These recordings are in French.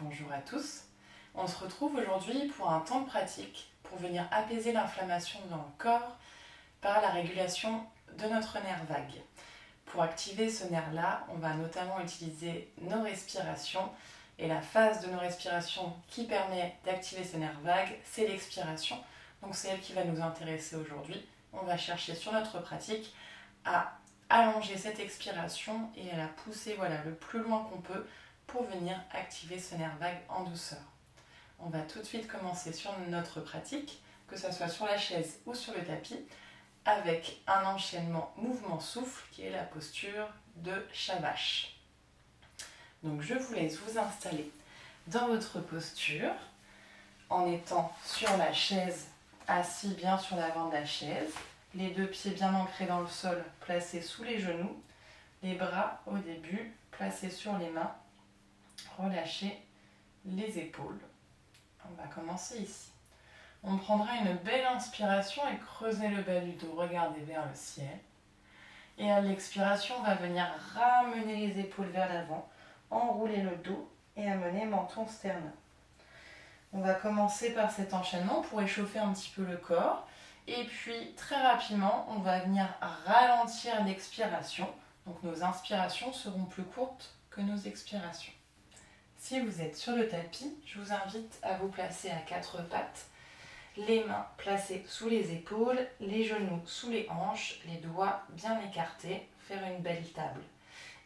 bonjour à tous. On se retrouve aujourd'hui pour un temps de pratique pour venir apaiser l'inflammation dans le corps par la régulation de notre nerf vague. Pour activer ce nerf-là, on va notamment utiliser nos respirations et la phase de nos respirations qui permet d'activer ce nerf vague, c'est l'expiration. Donc c'est elle qui va nous intéresser aujourd'hui. On va chercher sur notre pratique à allonger cette expiration et à la pousser le plus loin qu'on peut pour venir activer ce nerf vague en douceur. On va tout de suite commencer sur notre pratique, que ce soit sur la chaise ou sur le tapis, avec un enchaînement mouvement-souffle qui est la posture de chat-vache. Donc je vous laisse vous installer dans votre posture en étant sur la chaise, assis bien sur l'avant de la chaise, les deux pieds bien ancrés dans le sol, placés sous les genoux, les bras au début placés sur les mains, relâchez les épaules. On va commencer ici. On prendra une belle inspiration et creuser le bas du dos, regardez vers le ciel. Et à l'expiration, on va venir ramener les épaules vers l'avant, enrouler le dos et amener menton sternum. On va commencer par cet enchaînement pour échauffer un petit peu le corps. Et puis très rapidement, on va venir ralentir l'expiration. Donc nos inspirations seront plus courtes que nos expirations. Si vous êtes sur le tapis, je vous invite à vous placer à quatre pattes, les mains placées sous les épaules, les genoux sous les hanches, les doigts bien écartés, faire une belle table.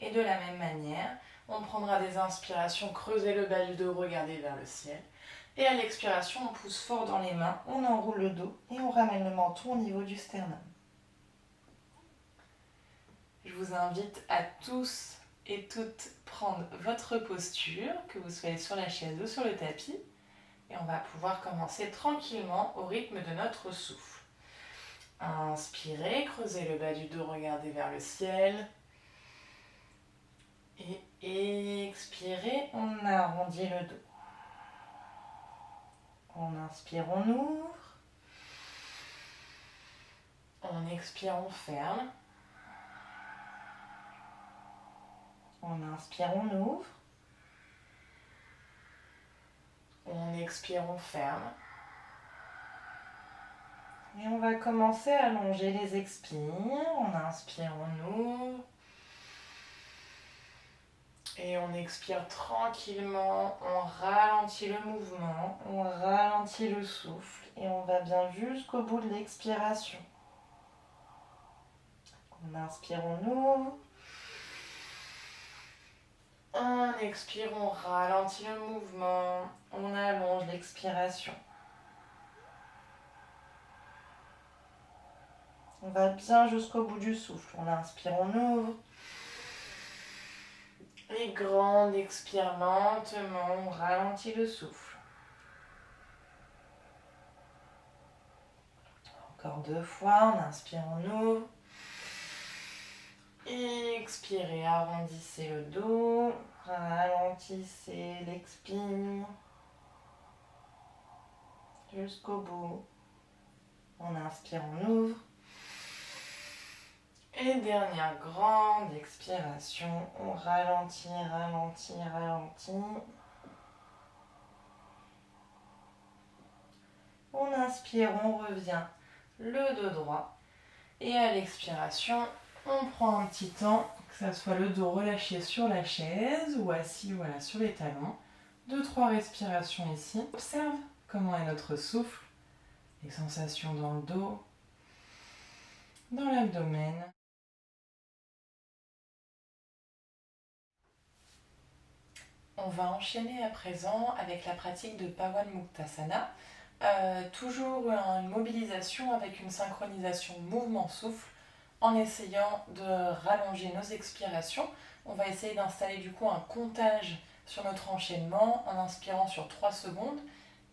Et de la même manière, on prendra des inspirations, creuser le bas du dos, regarder vers le ciel. Et à l'expiration, on pousse fort dans les mains, on enroule le dos et on ramène le menton au niveau du sternum. Je vous invite à tous et toutes prendre votre posture, que vous soyez sur la chaise ou sur le tapis. Et on va pouvoir commencer tranquillement au rythme de notre souffle. Inspirez, creusez le bas du dos, regardez vers le ciel. Et expirez, on arrondit le dos. On inspire, on ouvre. On expire, on ferme. On inspire, on ouvre. On expire, on ferme. Et on va commencer à allonger les expires. On inspire, on ouvre. Et on expire tranquillement, on ralentit le mouvement, on ralentit le souffle et on va bien jusqu'au bout de l'expiration. On inspire, on ouvre. On expire, on ralentit le mouvement, on allonge l'expiration. On va bien jusqu'au bout du souffle. On inspire, on ouvre. Et grande expire lentement, on ralentit le souffle. Encore deux fois, on inspire, on ouvre. Expirez, arrondissez le dos, ralentissez l'expire jusqu'au bout. On inspire, on ouvre. Et dernière grande expiration, on ralentit, ralentit, ralentit. On inspire, on revient le dos droit. Et à l'expiration, on prend un petit temps, que ce soit le dos relâché sur la chaise ou assis sur les talons. 2-3 respirations ici. Observe comment est notre souffle, les sensations dans le dos, dans l'abdomen. On va enchaîner à présent avec la pratique de Pawan Muktasana. Toujours une mobilisation avec une synchronisation mouvement-souffle en essayant de rallonger nos expirations. On va essayer d'installer du coup un comptage sur notre enchaînement en inspirant sur 3 secondes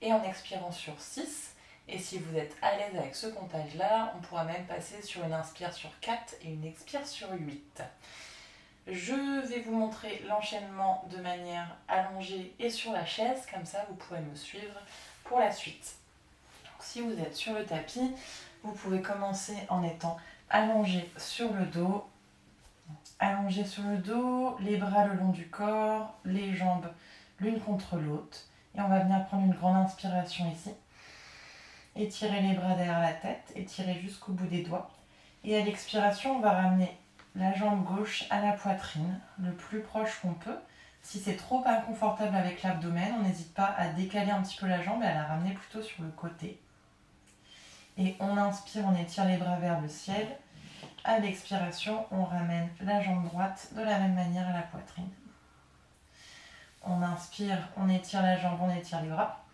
et en expirant sur 6. Et si vous êtes à l'aise avec ce comptage-là, on pourra même passer sur une inspire sur 4 et une expire sur 8. Je vais vous montrer l'enchaînement de manière allongée et sur la chaise, comme ça vous pourrez me suivre pour la suite. Donc, si vous êtes sur le tapis, vous pouvez commencer en étant allongé sur le dos, les bras le long du corps, les jambes l'une contre l'autre. Et on va venir prendre une grande inspiration ici. Étirer les bras derrière la tête, étirer jusqu'au bout des doigts. Et à l'expiration, on va ramener la jambe gauche à la poitrine, le plus proche qu'on peut. Si c'est trop inconfortable avec l'abdomen, on n'hésite pas à décaler un petit peu la jambe et à la ramener plutôt sur le côté. Et on inspire, on étire les bras vers le ciel. À l'expiration, on ramène la jambe droite de la même manière à la poitrine. On inspire, on étire la jambe, on étire les bras.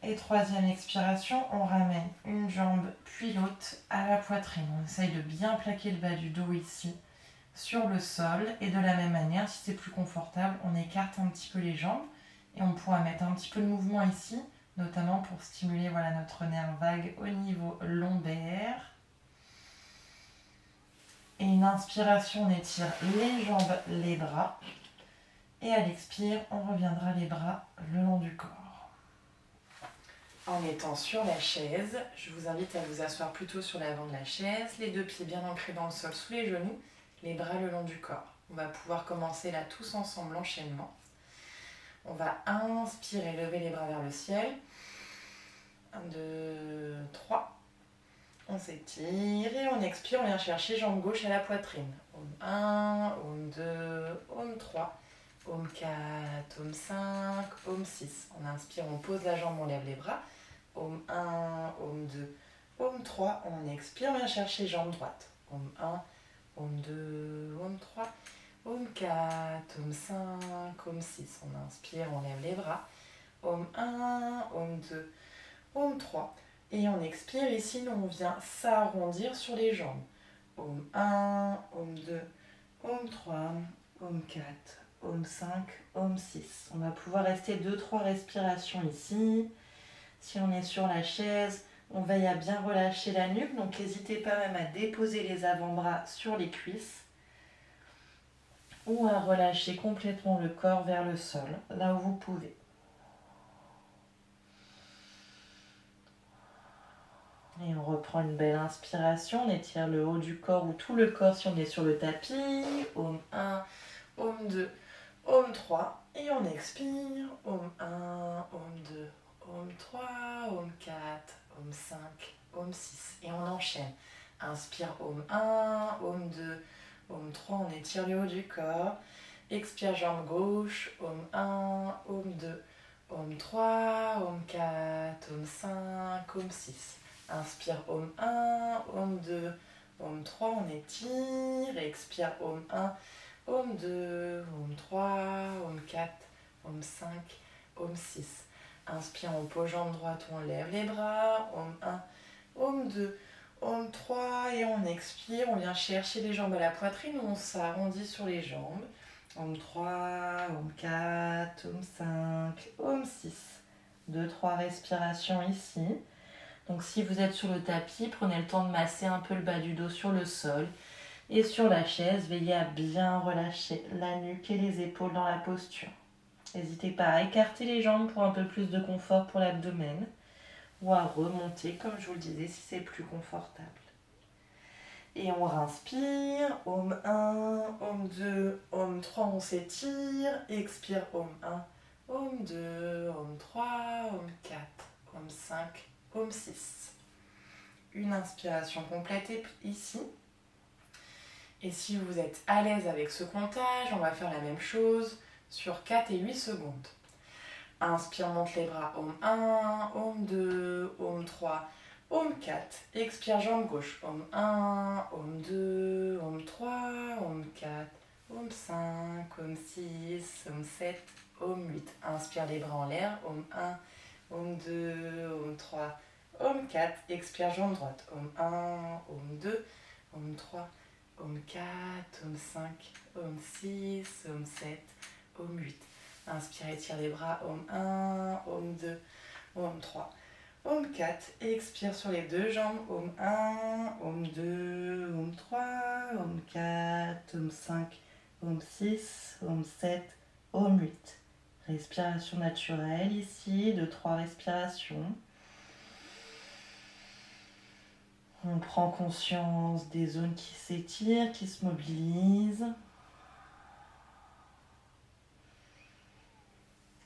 Et troisième expiration, on ramène une jambe puis l'autre à la poitrine. On essaye de bien plaquer le bas du dos ici sur le sol. Et de la même manière, si c'est plus confortable, on écarte un petit peu les jambes. Et on pourra mettre un petit peu de mouvement ici, notamment pour stimuler notre nerf vague au niveau lombaire. Et une inspiration, on étire les jambes, les bras. Et à l'expire, on reviendra les bras le long du corps. En étant sur la chaise, je vous invite à vous asseoir plutôt sur l'avant de la chaise, les deux pieds bien ancrés dans le sol sous les genoux, les bras le long du corps. On va pouvoir commencer là tous ensemble l'enchaînement. On va inspirer, lever les bras vers le ciel. 1, 2, 3. On s'étire et on expire, on vient chercher jambe gauche à la poitrine. Om 1, Om 2, Om 3, Om 4, Om 5, Om 6. On inspire, on pose la jambe, on lève les bras. Om 1, Om 2, Om 3. On expire, on vient chercher jambe droite. Om 1, Om 2, Om 3, Om 4, Om 5, Om 6. On inspire, on lève les bras. Om 1, Om 2, Om 3. Et on expire, ici, on vient s'arrondir sur les jambes. Om 1, Om 2, Om 3, Om 4, Om 5, Om 6. On va pouvoir rester 2-3 respirations ici. Si on est sur la chaise, on veille à bien relâcher la nuque. Donc n'hésitez pas même à déposer les avant-bras sur les cuisses. Ou à relâcher complètement le corps vers le sol, là où vous pouvez. Et on reprend une belle inspiration, on étire le haut du corps ou tout le corps si on est sur le tapis. Om 1, Om 2, Om 3. Et on expire. Om 1, Om 2, Om 3, Om 4, Om 5, Om 6. Et on enchaîne. Inspire Om 1, Om 2, Om 3. On étire le haut du corps. Expire jambe gauche. Om 1, Om 2, Om 3, Om 4, Om 5, Om 6. Inspire Om 1, Om 2, Om 3, on étire. Expire Om 1, Om 2, Om 3, Om 4, Om 5, Om 6. Inspire, on pose jambe droite, on lève les bras. Om 1, Om 2, Om 3. Et on expire, on vient chercher les jambes à la poitrine, on s'arrondit sur les jambes. Om 3, Om 4, Om 5, Om 6. 2-3 respirations ici. Donc si vous êtes sur le tapis, prenez le temps de masser un peu le bas du dos sur le sol. Et sur la chaise, veillez à bien relâcher la nuque et les épaules dans la posture. N'hésitez pas à écarter les jambes pour un peu plus de confort pour l'abdomen. Ou à remonter, comme je vous le disais, si c'est plus confortable. Et on inspire. Om 1, Om 2, Om 3, on s'étire. Expire Om 1, Om 2, Om 3, Om 4, Om 5, Om 6. Une inspiration complète ici. Et si vous êtes à l'aise avec ce comptage, on va faire la même chose sur 4 et 8 secondes. Inspire, monte les bras. Om 1, Om 2, Om 3, Om 4. Expire, jambe gauche. Om 1, Om 2, Om 3, Om 4, Om 5, Om 6, Om 7, Om 8. Inspire les bras en l'air. Om 1, Om 2, Om 3, Om 4. Expire, jambe droite. Om 1, Om 2, Om 3, Om 4, Om 5, Om 6, Om 7, Om 8. Inspire, étire les bras. Om 1, Om 2, Om 3, Om 4. Expire sur les deux jambes. Om 1, Om 2, Om 3, Om 4, Om 5, Om 6, Om 7, Om 8. Respiration naturelle ici, 2-3 respirations. On prend conscience des zones qui s'étirent, qui se mobilisent.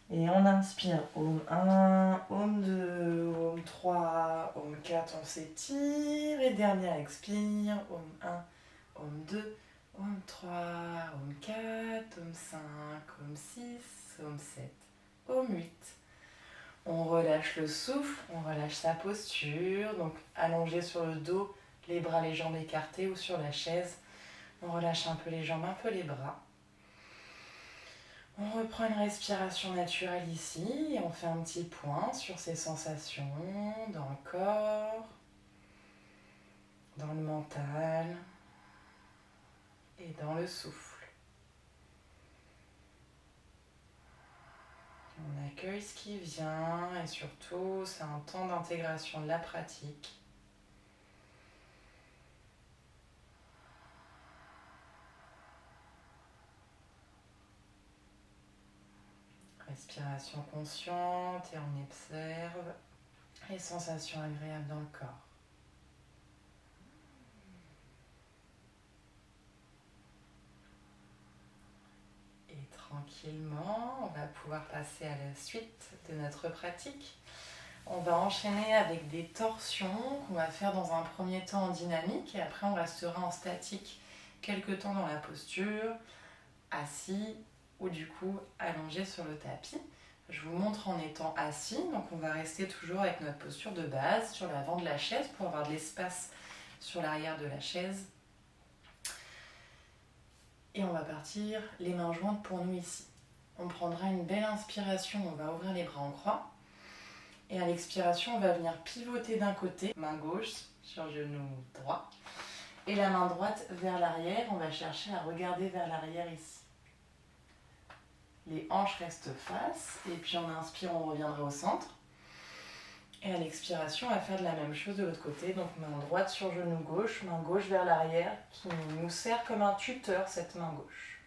Et on inspire, Om 1, Om 2, Om 3, Om 4, on s'étire. Et dernière expire, Om 1, Om 2, Om 3, Om 4, Om 5, Om 6, Om 7, Om 8. On relâche le souffle, on relâche sa posture, donc allongé sur le dos, les bras, les jambes écartées ou sur la chaise. On relâche un peu les jambes, un peu les bras. On reprend une respiration naturelle ici et on fait un petit point sur ces sensations dans le corps, dans le mental et dans le souffle. On accueille ce qui vient et surtout c'est un temps d'intégration de la pratique. Respiration consciente et on observe les sensations agréables dans le corps. Et tranquillement, on va pouvoir passer à la suite de notre pratique. On va enchaîner avec des torsions qu'on va faire dans un premier temps en dynamique et après on restera en statique quelques temps dans la posture, assis ou du coup allongé sur le tapis. Je vous montre en étant assis, donc on va rester toujours avec notre posture de base sur l'avant de la chaise pour avoir de l'espace sur l'arrière de la chaise. Et on va partir les mains jointes pour nous ici. On prendra une belle inspiration, on va ouvrir les bras en croix. Et à l'expiration, on va venir pivoter d'un côté, main gauche sur genou droit. Et la main droite vers l'arrière, on va chercher à regarder vers l'arrière ici. Les hanches restent face, et puis en inspire, on reviendra au centre. Et à l'expiration, on va faire de la même chose de l'autre côté, donc main droite sur genou gauche, main gauche vers l'arrière, qui nous sert comme un tuteur, cette main gauche.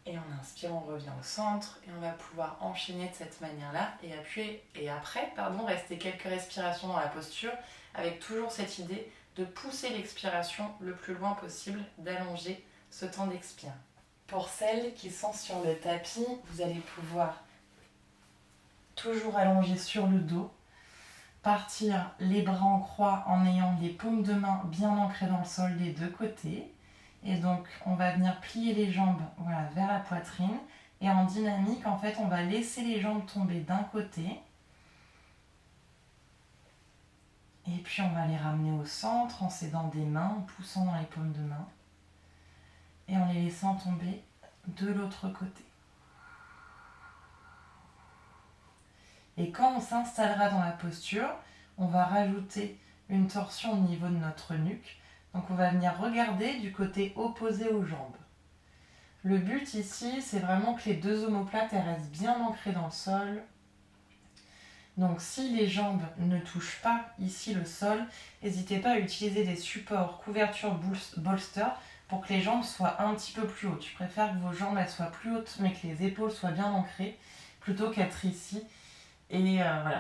Et en inspire, on revient au centre, et on va pouvoir enchaîner de cette manière-là, et après, rester quelques respirations dans la posture, avec toujours cette idée de pousser l'expiration le plus loin possible, d'allonger ce temps d'expire. Pour celles qui sont sur le tapis, vous allez pouvoir toujours allonger sur le dos, partir les bras en croix en ayant les paumes de main bien ancrées dans le sol des deux côtés. Et donc on va venir plier les jambes vers la poitrine. Et en dynamique, en fait, on va laisser les jambes tomber d'un côté. Et puis on va les ramener au centre en s'aidant des mains, en poussant dans les paumes de main. Et en les laissant tomber de l'autre côté. Et quand on s'installera dans la posture, on va rajouter une torsion au niveau de notre nuque. Donc on va venir regarder du côté opposé aux jambes. Le but ici, c'est vraiment que les deux omoplates restent bien ancrées dans le sol. Donc si les jambes ne touchent pas ici le sol, n'hésitez pas à utiliser des supports couverture bolster pour que les jambes soient un petit peu plus hautes. Je préfère que vos jambes elles soient plus hautes mais que les épaules soient bien ancrées plutôt qu'être ici. Et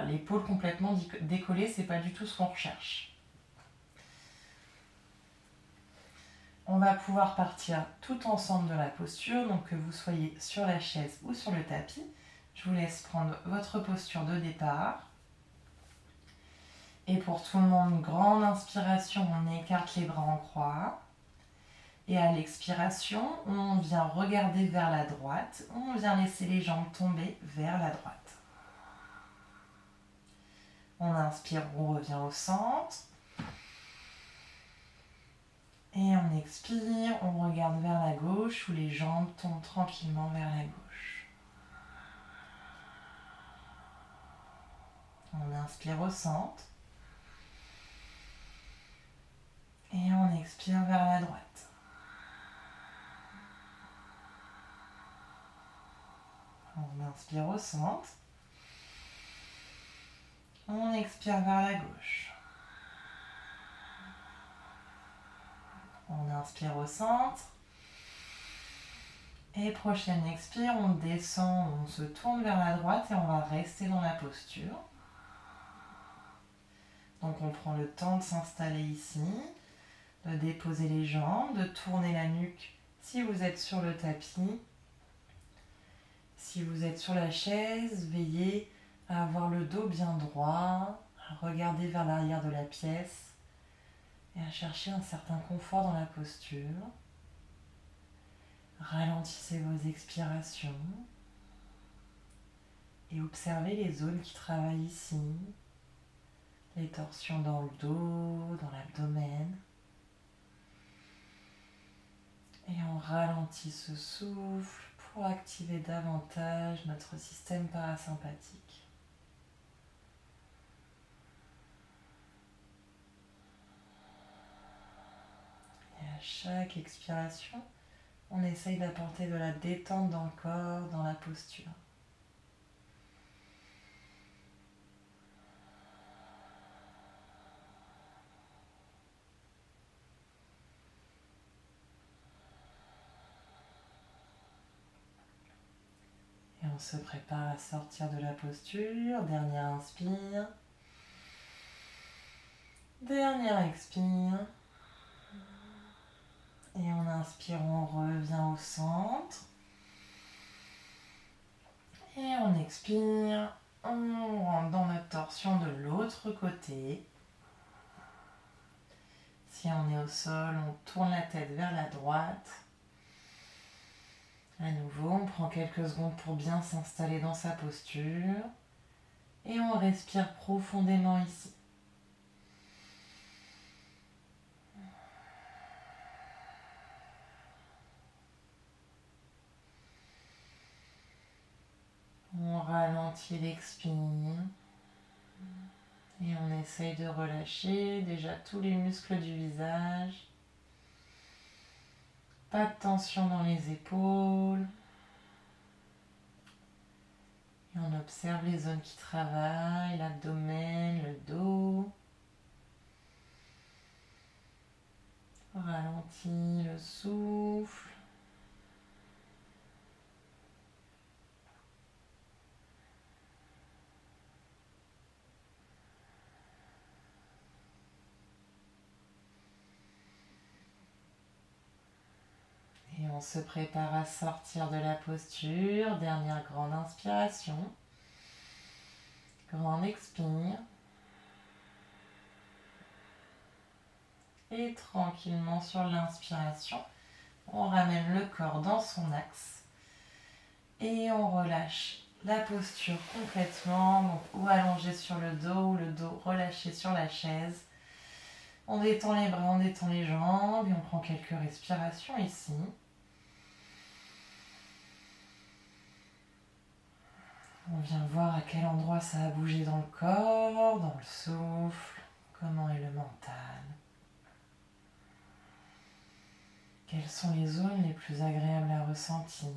l'épaule complètement décollée, c'est pas du tout ce qu'on recherche. On va pouvoir partir tout ensemble de la posture, donc que vous soyez sur la chaise ou sur le tapis. Je vous laisse prendre votre posture de départ. Et pour tout le monde, grande inspiration, on écarte les bras en croix. Et à l'expiration, on vient regarder vers la droite, on vient laisser les jambes tomber vers la droite. On inspire, on revient au centre. Et on expire, on regarde vers la gauche où les jambes tombent tranquillement vers la gauche. On inspire au centre. Et on expire vers la droite. On inspire au centre. On expire vers la gauche. On inspire au centre. Et prochaine expire, on descend, on se tourne vers la droite et on va rester dans la posture. Donc on prend le temps de s'installer ici, de déposer les jambes, de tourner la nuque si vous êtes sur le tapis. Si vous êtes sur la chaise, veillez à avoir le dos bien droit, à regarder vers l'arrière de la pièce et à chercher un certain confort dans la posture. Ralentissez vos expirations et observez les zones qui travaillent ici, les torsions dans le dos, dans l'abdomen. Et on ralentit ce souffle pour activer davantage notre système parasympathique. Et à chaque expiration, on essaye d'apporter de la détente dans le corps, dans la posture. Et on se prépare à sortir de la posture. Dernière inspire. Dernière expire. Et en inspirant, on revient au centre. Et on expire. On rentre dans notre torsion de l'autre côté. Si on est au sol, on tourne la tête vers la droite. À nouveau, on prend quelques secondes pour bien s'installer dans sa posture. Et on respire profondément ici. On ralentit l'expire. Et on essaye de relâcher déjà tous les muscles du visage. Pas de tension dans les épaules. Et on observe les zones qui travaillent, l'abdomen, le dos. On ralentit le souffle. Et on se prépare à sortir de la posture. Dernière grande inspiration. Grande expire. Et tranquillement sur l'inspiration, on ramène le corps dans son axe. Et on relâche la posture complètement. Donc, ou allongé sur le dos, ou le dos relâché sur la chaise. On détend les bras, on détend les jambes. Et on prend quelques respirations ici. On vient voir à quel endroit ça a bougé dans le corps, dans le souffle, comment est le mental. Quelles sont les zones les plus agréables à ressentir?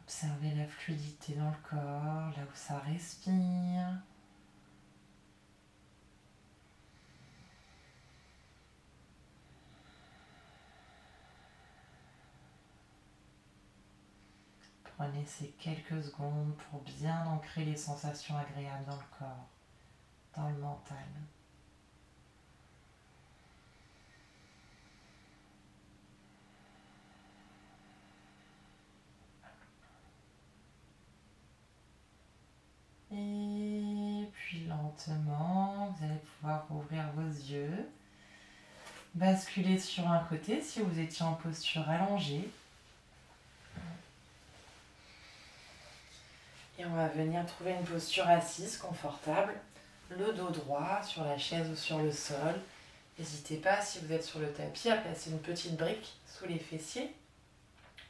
Observez la fluidité dans le corps, là où ça respire. Prenez ces quelques secondes pour bien ancrer les sensations agréables dans le corps, dans le mental. Et puis lentement, vous allez pouvoir ouvrir vos yeux, basculer sur un côté si vous étiez en posture allongée. Et on va venir trouver une posture assise, confortable, le dos droit sur la chaise ou sur le sol. N'hésitez pas, si vous êtes sur le tapis, à placer une petite brique sous les fessiers,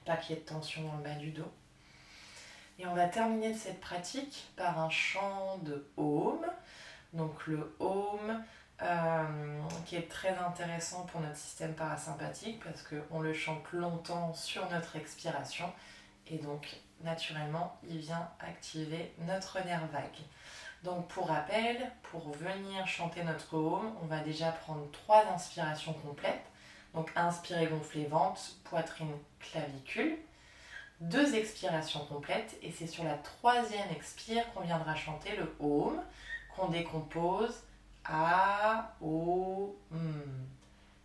pas qu'il y ait de tension dans le bas du dos. Et on va terminer cette pratique par un chant de Om. Donc le Om qui est très intéressant pour notre système parasympathique parce qu'on le chante longtemps sur notre expiration et donc naturellement il vient activer notre nerf vague. Donc pour rappel, pour venir chanter notre Om, on va déjà prendre 3 inspirations complètes. Donc inspirer, gonfler ventre, poitrine, clavicule. 2 expirations complètes et c'est sur la 3e expire qu'on viendra chanter le Om qu'on décompose A, O, M.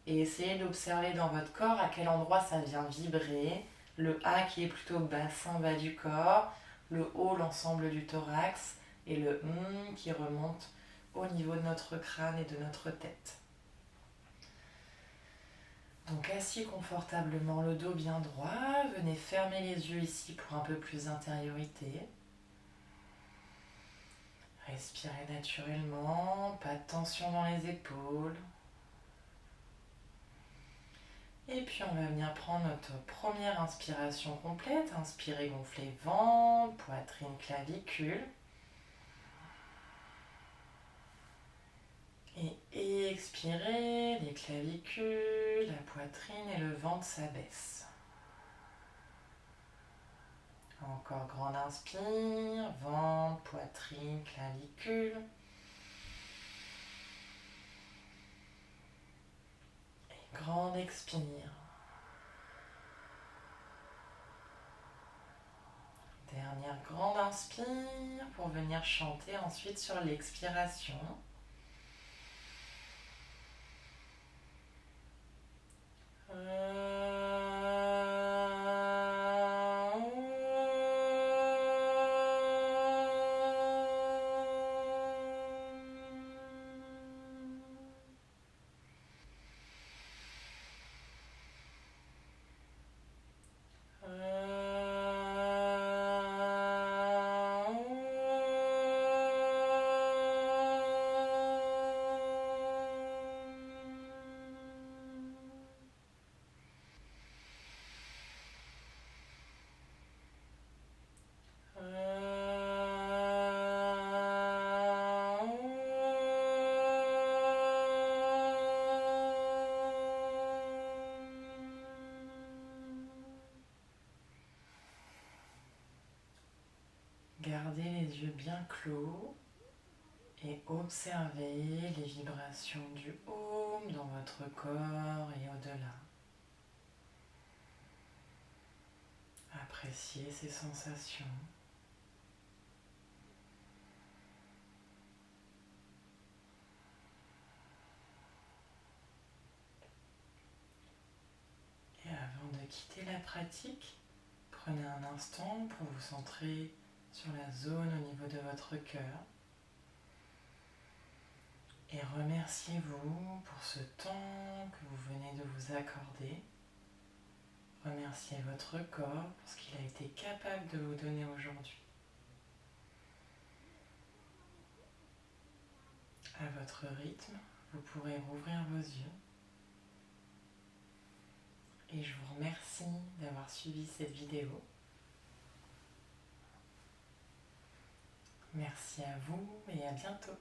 et essayez d'observer dans votre corps à quel endroit ça vient vibrer. Le A qui est plutôt bassin bas du corps, le O l'ensemble du thorax et le M qui remonte au niveau de notre crâne et de notre tête. Donc assis confortablement, le dos bien droit, venez fermer les yeux ici pour un peu plus d'intériorité. Respirez naturellement, pas de tension dans les épaules. Et puis on va venir prendre notre première inspiration complète. Inspirez, gonflez ventre, poitrine, clavicule. Et expirez, les clavicules, la poitrine et le ventre s'abaissent. Encore grande inspire, ventre, poitrine, clavicule. Et grande expire. Dernière grande inspire pour venir chanter ensuite sur l'expiration. Gardez les yeux bien clos et observez les vibrations du Om dans votre corps et au-delà. Appréciez ces sensations. Et avant de quitter la pratique, prenez un instant pour vous centrer sur la zone au niveau de votre cœur. Et remerciez-vous pour ce temps que vous venez de vous accorder. Remerciez votre corps pour ce qu'il a été capable de vous donner aujourd'hui. À votre rythme, vous pourrez rouvrir vos yeux. Et je vous remercie d'avoir suivi cette vidéo. Merci à vous et à bientôt.